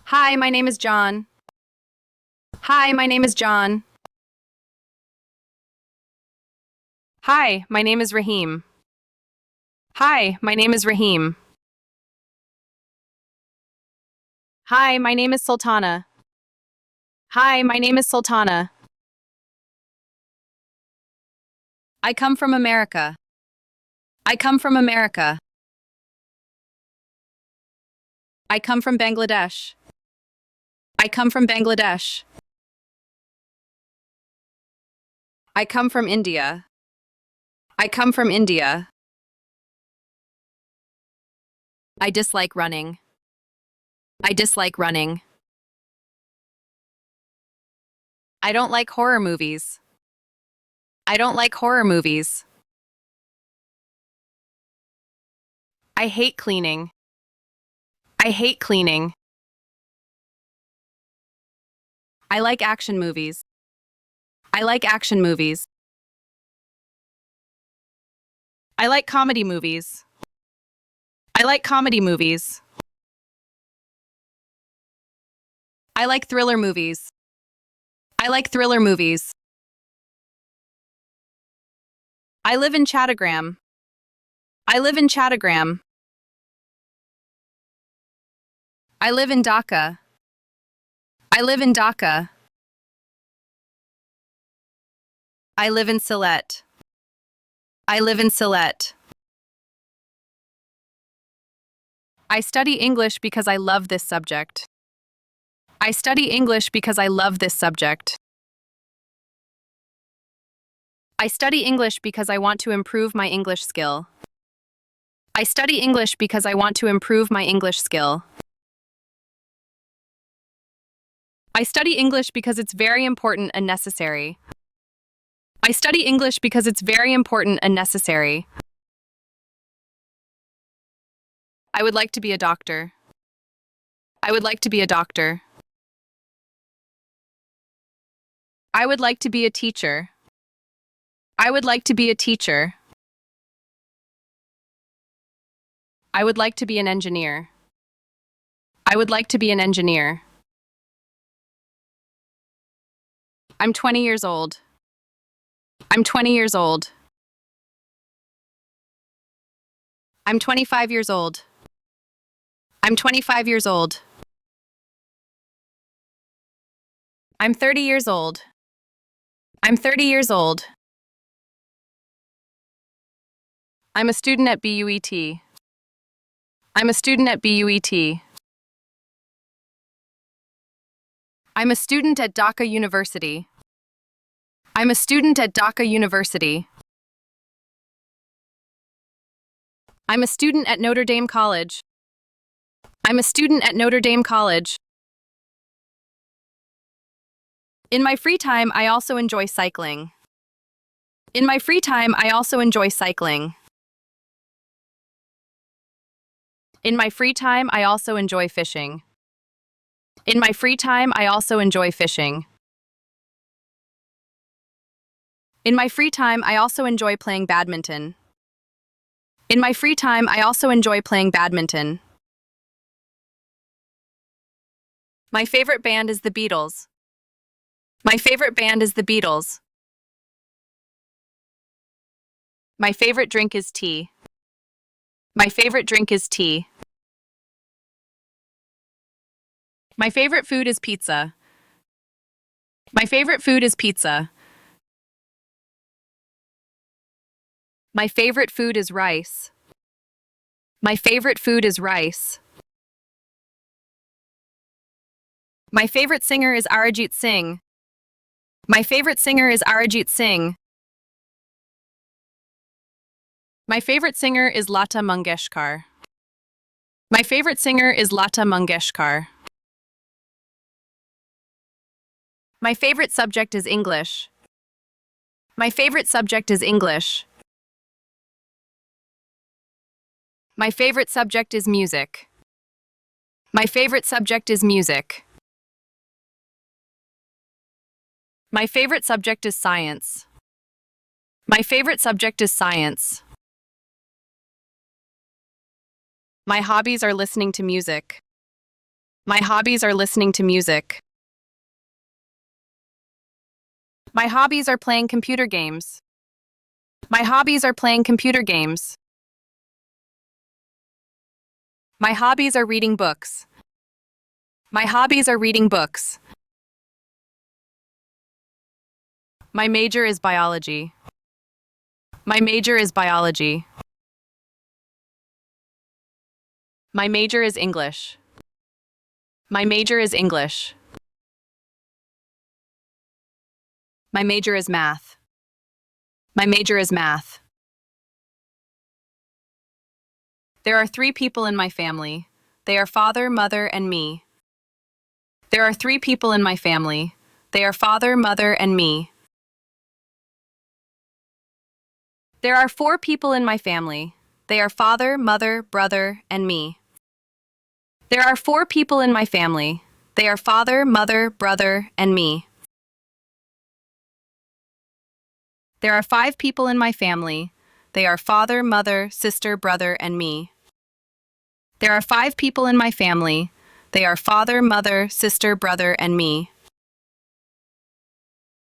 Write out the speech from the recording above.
Hi, my name is John. Hi, my name is John. Hi, my name is Rahim. Hi, my name is Rahim. Hi, my name is Sultana. Hi, my name is Sultana. I come from America. I come from America. I come from Bangladesh. I come from Bangladesh. I come from India. I come from India. I dislike running. I dislike running. I don't like horror movies. I don't like horror movies. I hate cleaning. I hate cleaning. I like action movies. I like action movies. I like comedy movies. I like comedy movies. I like thriller movies. I like thriller movies. I live in Chattogram. I live in Chattogram. I live in Dhaka. I live in Dhaka. I live in Sylhet. I live in Sylhet. I study English because I love this subject. I study English because I love this subject. I study English because I want to improve my English skill. I study English because I want to improve my English skill. I study English because it's very important and necessary. I study English because it's very important and necessary. I would like to be a doctor. I would like to be a doctor. I would like to be a teacher. I would like to be a teacher. I would like to be an engineer. I would like to be an engineer. I'm 20 years old. I'm 20 years old. I'm 25 years old. I'm 25 years old. I'm 30 years old. I'm 30 years old. I'm a student at BUET. I'm a student at BUET. I'm a student at Dhaka University. I'm a student at Dhaka University. I'm a student at Notre Dame College. I'm a student at Notre Dame College. In my free time, I also enjoy cycling. In my free time, I also enjoy cycling. In my free time, I also enjoy fishing. In my free time, I also enjoy fishing. In my free time, I also enjoy playing badminton. In my free time, I also enjoy playing badminton. My favorite band is the Beatles. My favorite band is the Beatles. My favorite drink is tea. My favorite drink is tea. My favorite food is pizza. My favorite food is pizza. My favorite food is rice. My favorite food is rice. My favorite singer is Arijit Singh. My favorite singer is Arijit Singh. My favorite singer is Lata Mangeshkar. My favorite singer is Lata Mangeshkar. My favorite subject is English. My favorite subject is English. My favorite subject is music. My favorite subject is music. My favorite subject is science. My favorite subject is science. My hobbies are listening to music. My hobbies are listening to music. My hobbies are playing computer games. My hobbies are playing computer games. My hobbies are reading books. My hobbies are reading books. My major is biology. My major is biology. My major is English. My major is English. My major is math. My major is math. There are 3 people in my family. They are father, mother, and me. There are 3 people in my family. They are father, mother, and me. There are 4 people in my family. They are father, mother, brother, and me. There are 4 people in my family. They are father, mother, brother, and me. There are 5 people in my family. They are father, mother, sister, brother, and me. There are 5 people in my family. They are father, mother, sister, brother, and me.